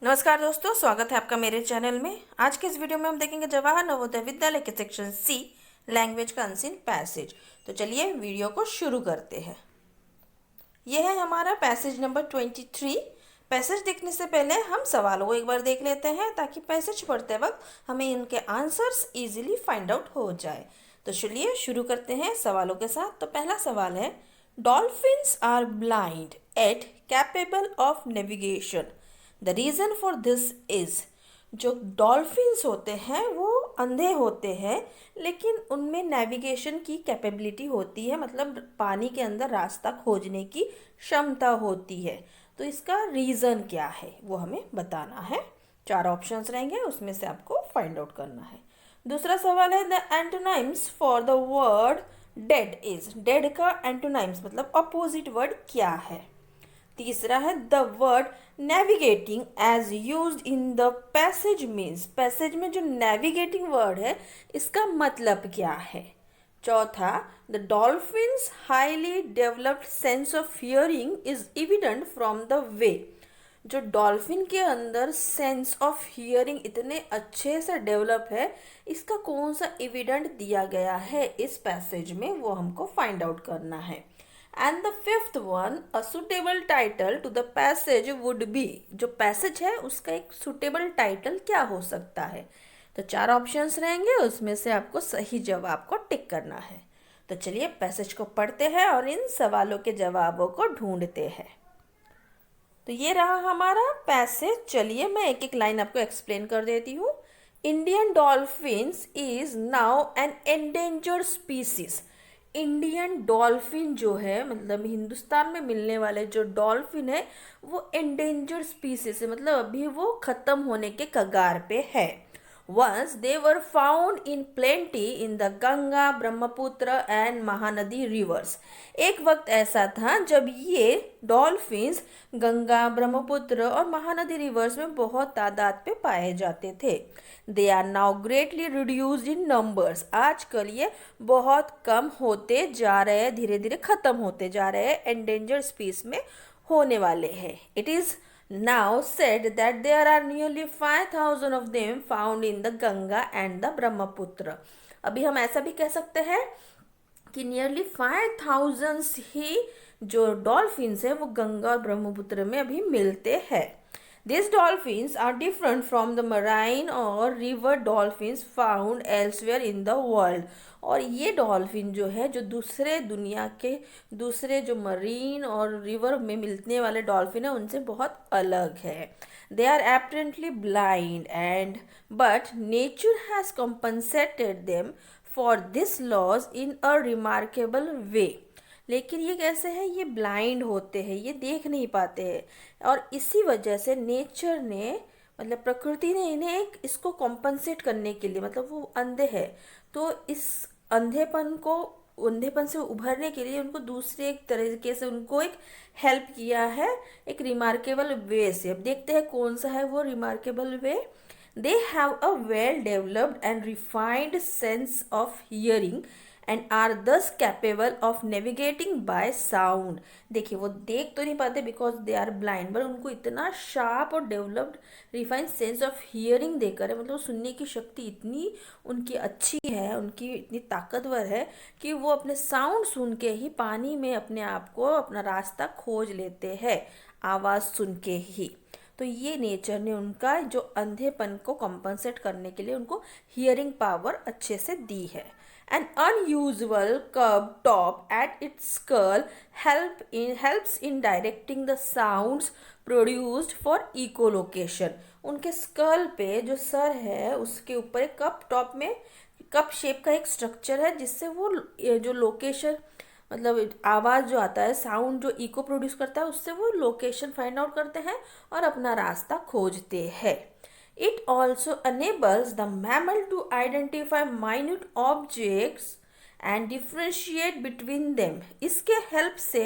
नमस्कार दोस्तों, स्वागत है आपका मेरे चैनल में। आज के इस वीडियो में हम देखेंगे जवाहर नवोदय विद्यालय के सेक्शन सी लैंग्वेज का अनसीन पैसेज। तो चलिए वीडियो को शुरू करते हैं। यह है हमारा पैसेज नंबर 23। पैसेज देखने से पहले हम सवालों को एक बार देख लेते हैं ताकि पैसेज पढ़ते वक्त हमें इनके आंसर्स इजीली फाइंड आउट हो जाए। तो चलिए शुरू करते हैं सवालों के साथ। तो पहला सवाल है, dolphins are blind at capable of navigation. The reason for this is, जो डॉल्फिन्स होते हैं वो अंधे होते हैं लेकिन उनमें नेविगेशन की कैपेबिलिटी होती है, मतलब पानी के अंदर रास्ता खोजने की क्षमता होती है। तो इसका रीज़न क्या है वो हमें बताना है। 4 ऑप्शंस रहेंगे, उसमें से आपको फाइंड आउट करना है। दूसरा सवाल है, the antonyms for the word dead is. Dead का एंटोनाइम्स मतलब अपोजिट वर्ड क्या है। तीसरा है, the word navigating as used in the passage means. Passage में जो नेविगेटिंग वर्ड है इसका मतलब क्या है। चौथा, the dolphins highly developed sense of hearing is evident from the way. जो डॉल्फिन के अंदर सेंस ऑफ हियरिंग इतने अच्छे से डेवलप है, इसका कौन सा एविडेंट दिया गया है इस पैसेज में, वो हमको फाइंड आउट करना है। And the fifth one, a suitable title to the passage would be. जो पैसेज है उसका एक सुटेबल टाइटल क्या हो सकता है। तो 4 ऑप्शंस रहेंगे, उसमें से आपको सही जवाब को टिक करना है। तो चलिए पैसेज को पढ़ते हैं और इन सवालों के जवाबों को ढूंढते हैं। तो ये रहा हमारा पैसेज। चलिए मैं एक एक लाइन आपको एक्सप्लेन कर देती हूँ। Indian dolphins is now an endangered species. Indian dolphin जो है, मतलब हिंदुस्तान में मिलने वाले जो डॉल्फिन है वो एंडेंजर्ड स्पीसीज है, मतलब अभी वो खत्म होने के कगार पे है। Once they were found in plenty in the Ganga, Brahmaputra and Mahanadi reverse. एक वक्त ऐसा था जब ये डॉल्फिन्स गंगा, ब्रह्मपुत्र और महानदी रिवर्स में बहुत तादाद पे पाए जाते थे। They are now greatly reduced in numbers. आजकल ये बहुत कम होते जा रहे हैं, धीरे धीरे खत्म होते जा रहे हैं, एंडेंजर स्पीस में होने वाले हैं। It is now said that there are nearly 5,000 of them found in the Ganga and the Brahmaputra। अभी हम ऐसा भी कह सकते हैं कि नियरली 5,000 ही जो डॉल्फिन्स है वो गंगा और ब्रह्मपुत्र में अभी मिलते हैं। These dolphins are different from the marine or river dolphins found elsewhere in the world। और ये डॉल्फिन जो है, जो दूसरे दुनिया के दूसरे जो मरीन और रिवर में मिलने वाले डॉल्फिन है उनसे बहुत अलग है। They are apparently blind and but nature has compensated them for this loss in a remarkable way। लेकिन ये कैसे है, ये ब्लाइंड होते हैं, ये देख नहीं पाते हैं और इसी वजह से नेचर ने, मतलब प्रकृति ने इन्हें एक इसको कॉम्पनसेट करने के लिए, मतलब वो अंधे हैं तो इस अंधेपन से उभरने के लिए उनको दूसरे एक तरीके से उनको एक हेल्प किया है, एक रिमार्केबल वे से। अब देखते हैं कौन सा है वो remarkable way. They have a well developed and refined sense of hearing and are thus capable of navigating by sound. देखिए वो देख तो नहीं पाते because they are blind, but उनको इतना शार्प और developed refined sense of hearing देकर है, मतलब सुनने की शक्ति इतनी उनकी अच्छी है, उनकी इतनी ताकतवर है कि वो अपने साउंड सुन के ही पानी में अपने आप को अपना रास्ता खोज लेते हैं, आवाज़ सुन के ही। तो ये नेचर ने उनका जो अंधेपन को कॉम्पनसेट करने के लिए उनको हियरिंग पावर अच्छे से दी है। An unusual curved top at its skull helps in directing the sounds produced for echolocation। उनके स्कल पे जो सर है उसके ऊपर एक कप टॉप में कप शेप का एक स्ट्रक्चर है जिससे वो जो लोकेशन, मतलब आवाज़ जो आता है, साउंड जो इको प्रोड्यूस करता है, उससे वो लोकेशन फाइंड आउट करते हैं और अपना रास्ता खोजते हैं। It also enables the mammal to identify minute objects and differentiate between them। इसके हेल्प से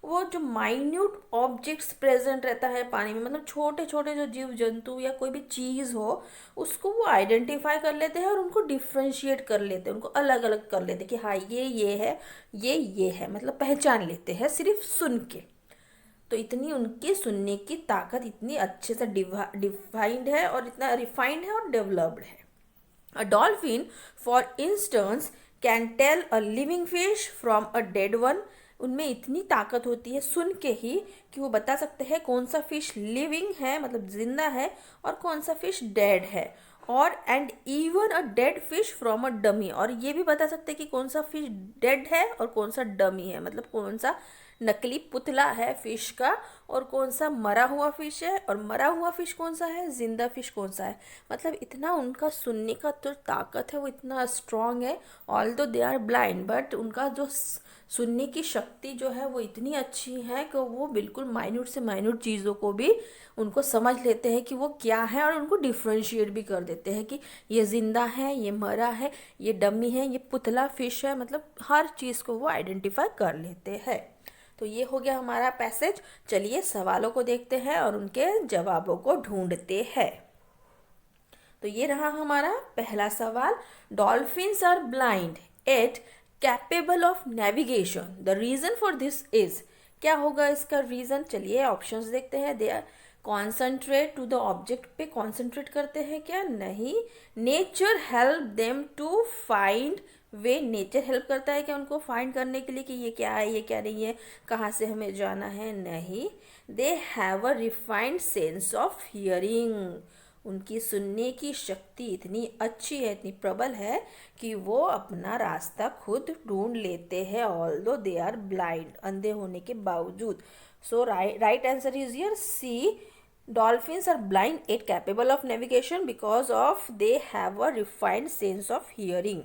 वो जो माइन्यूट ऑब्जेक्ट्स प्रेजेंट रहता है पानी में, मतलब छोटे छोटे जो जीव जंतु या कोई भी चीज़ हो उसको वो आइडेंटिफाई कर लेते हैं और उनको डिफ्रेंशिएट कर लेते हैं, उनको अलग अलग कर लेते हैं कि हाँ ये है, ये है, मतलब पहचान लेते हैं सिर्फ सुन के। तो इतनी उनकी सुनने की ताकत इतनी अच्छे से डिफाइंड है और इतना रिफाइंड है और डेवलप्ड है. A dolphin, for instance, can tell a living fish from a dead one. उनमें इतनी ताकत होती है सुन के ही कि वो बता सकते हैं कौन सा फिश लिविंग है मतलब जिंदा है और कौन सा फिश डेड है. और and even a dead fish from a dummy, और ये भी बता सकते हैं कि कौन सा फिश डेड है और कौन सा डमी है मतलब कौन सा नकली पुतला है फिश का और कौन सा मरा हुआ फिश है और मरा हुआ फिश कौन सा है, जिंदा फिश कौन सा है. मतलब इतना उनका सुनने का जो ताकत है वो इतना स्ट्रांग है. ऑल दो दे आर ब्लाइंड बट उनका जो सुनने की शक्ति जो है वो इतनी अच्छी है कि वो बिल्कुल माइन्यूट से माइन्यूट चीज़ों को भी उनको समझ लेते हैं कि वो क्या है और उनको डिफ्रेंशिएट भी कर देते हैं कि ये जिंदा है, ये मरा है, ये डमी है, ये पुतला फिश है. मतलब हर चीज़ को वो आइडेंटिफाई कर लेते हैं. तो ये हो गया हमारा पैसेज. चलिए सवालों को देखते हैं और उनके जवाबों को ढूंढते हैं. तो ये रहा हमारा पहला सवाल. Dolphins are blind at capable of navigation, the reason for this is. क्या होगा इसका रीजन? चलिए ऑप्शंस देखते हैं. They are concentrate to the object पे कॉन्सेंट्रेट करते हैं क्या? नहीं. Nature help them to find way, nature help करता है क्या उनको फाइंड करने के लिए कि ये क्या है, ये क्या नहीं है, कहाँ से हमें जाना है? नहीं. दे have a refined sense of hearing, उनकी सुनने की शक्ति इतनी अच्छी है, इतनी प्रबल है कि वो अपना रास्ता खुद ढूंढ लेते हैं ऑल्दो दे आर ब्लाइंड, अंधे होने के बावजूद. So right answer is here C. Dolphins are blind yet capable of navigation because of they have a refined sense of hearing.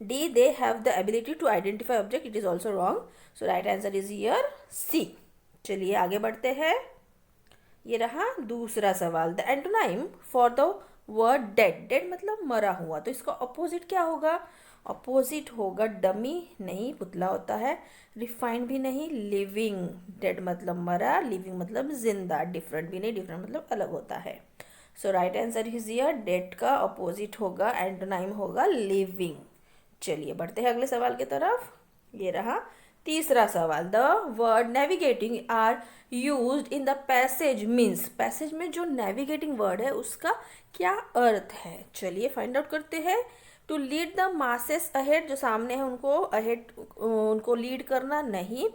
D, they have the ability to identify object. It is also wrong. So right answer is here C. चलिए आगे बढ़ते हैं. ये रहा दूसरा सवाल. The antonym for the word dead, dead मतलब मरा हुआ, तो इसका अपोजिट क्या होगा? अपोजिट होगा डमी, नहीं पुतला होता है. रिफाइंड भी नहीं, लिविंग. डेड मतलब मरा, लिविंग मतलब जिंदा. डिफरेंट भी नहीं, डिफरेंट मतलब अलग होता है. So right answer is here dead का अपोजिट होगा, एंटोनाइम होगा लिविंग. चलिए बढ़ते हैं अगले सवाल की तरफ. ये रहा तीसरा सवाल. The word navigating are used in the passage means, passage में जो नेविगेटिंग वर्ड है उसका क्या अर्थ है? चलिए फाइंड आउट करते हैं. To lead the masses ahead, जो सामने है उनको अहेड उनको लीड करना. नहीं.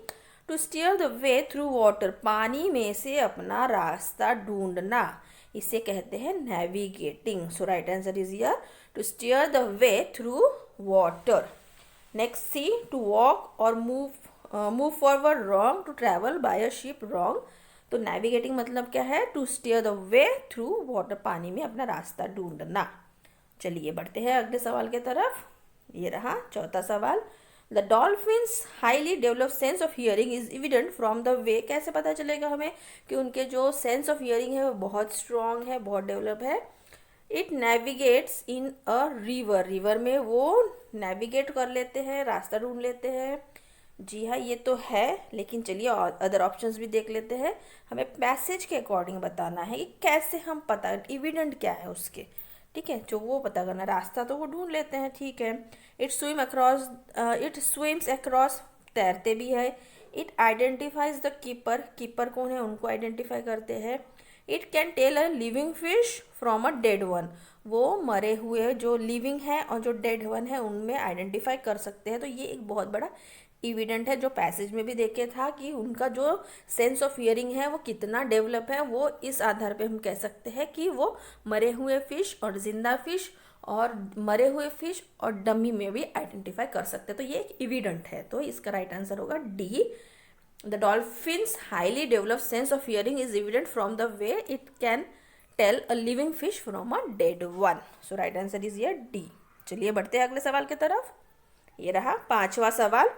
To steer the way through water, पानी में से अपना रास्ता ढूंढना, इसे कहते हैं navigating. So right answer is here to steer the way through water. Next C. To walk और move forward. Wrong. To travel by a ship. Wrong. तो नेविगेटिंग मतलब क्या है? To steer the way through water, पानी में अपना रास्ता ढूंढना. चलिए बढ़ते हैं अगले सवाल के तरफ. ये रहा चौथा सवाल. The dolphins highly develop sense of hearing is evident from the way. कैसे पता चलेगा हमें कि उनके जो सेंस ऑफ हियरिंग है वो बहुत स्ट्रॉन्ग है, बहुत डेवलप है? It navigates in a river, river में वो नेविगेट कर लेते हैं, रास्ता ढूंढ लेते हैं. जी हाँ ये तो है, लेकिन चलिए अदर ऑप्शंस भी देख लेते हैं. हमें पैसेज के अकॉर्डिंग बताना है कि कैसे हम पता, एविडेंट क्या है उसके. ठीक है, जो वो पता करना. रास्ता तो वो ढूंढ लेते हैं, ठीक है. इट स्विम्स अक्रॉस, तैरते भी है. It identifies the keeper, keeper कौन है उनको आइडेंटिफाई करते हैं. It can tell a living fish from a dead one, वो मरे हुए जो लिविंग है और जो डेड वन है उनमें आइडेंटिफाई कर सकते हैं. तो ये एक बहुत बड़ा इविडेंट है जो पैसेज में भी देखे था कि उनका जो सेंस ऑफ हियरिंग है वो कितना डेवलप है. वो इस आधार पे हम कह सकते हैं कि वो मरे हुए फिश और जिंदा फिश और मरे हुए फिश और डमी में भी आइडेंटिफाई कर सकते हैं. तो ये एक इविडेंट है, तो इसका राइट आंसर होगा D. The dolphin's highly developed sense of hearing is evident from the way it can tell a living fish from a dead one. So right answer is here D. चलिए बढ़ते हैं अगले सवाल की तरफ. ये रहा पांचवा सवाल.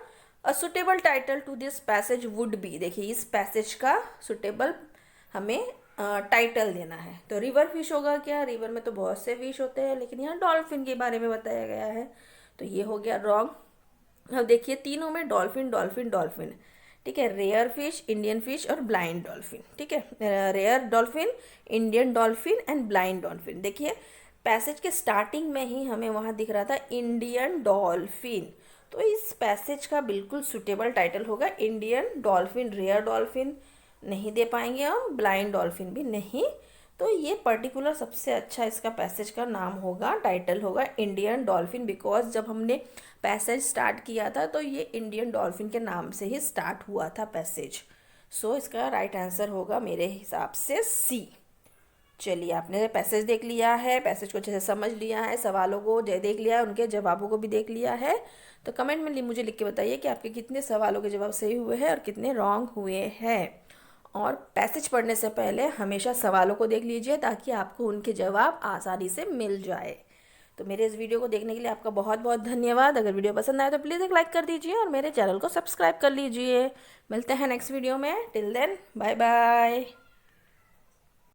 A suitable title to this passage would be. देखिए इस पैसेज का सुटेबल हमें टाइटल देना है. तो रिवर फिश होगा क्या? रिवर में तो बहुत से फिश होते हैं, लेकिन यहाँ डॉल्फिन के बारे में बताया गया है, तो ये हो गया रॉन्ग. अब देखिए तीनों में डॉल्फिन डॉल्फिन डॉल्फिन, ठीक है. रेयर फिश, इंडियन फिश और ब्लाइंड डॉल्फिन, ठीक है. Rare dolphin, Indian dolphin and blind dolphin. देखिए पैसेज के स्टार्टिंग में ही हमें वहाँ दिख रहा था इंडियन डॉल्फिन, तो इस पैसेज का बिल्कुल सुटेबल टाइटल होगा इंडियन डॉल्फिन, रेयर डॉल्फिन, नहीं दे पाएंगे हम, ब्लाइंड डॉल्फिन भी नहीं। तो ये पर्टिकुलर सबसे अच्छा इसका पैसेज का नाम होगा, टाइटल होगा इंडियन डॉल्फिन, बिकॉज जब हमने पैसेज स्टार्ट किया था तो ये इंडियन डॉल्फिन के नाम से ही स्टार्ट हुआ था पैसेज। सो इसका राइट आंसर होगा मेरे हिसाब से सी। चलिए, आपने पैसेज देख लिया है, पैसेज को अच्छे से समझ लिया है, सवालों को देख लिया है, उनके जवाबों को भी देख लिया है। तो कमेंट में मुझे लिख के बताइए कि आपके कितने सवालों के जवाब सही हुए हैं और कितने रॉन्ग हुए हैं। और पैसेज पढ़ने से पहले हमेशा सवालों को देख लीजिए ताकि आपको उनके जवाब आसानी से मिल जाए। तो मेरे इस वीडियो को देखने के लिए आपका बहुत बहुत धन्यवाद। अगर वीडियो पसंद आए तो प्लीज़ एक लाइक कर दीजिए और मेरे चैनल को सब्सक्राइब कर लीजिए। मिलते हैं नेक्स्ट वीडियो में। Till then, bye bye.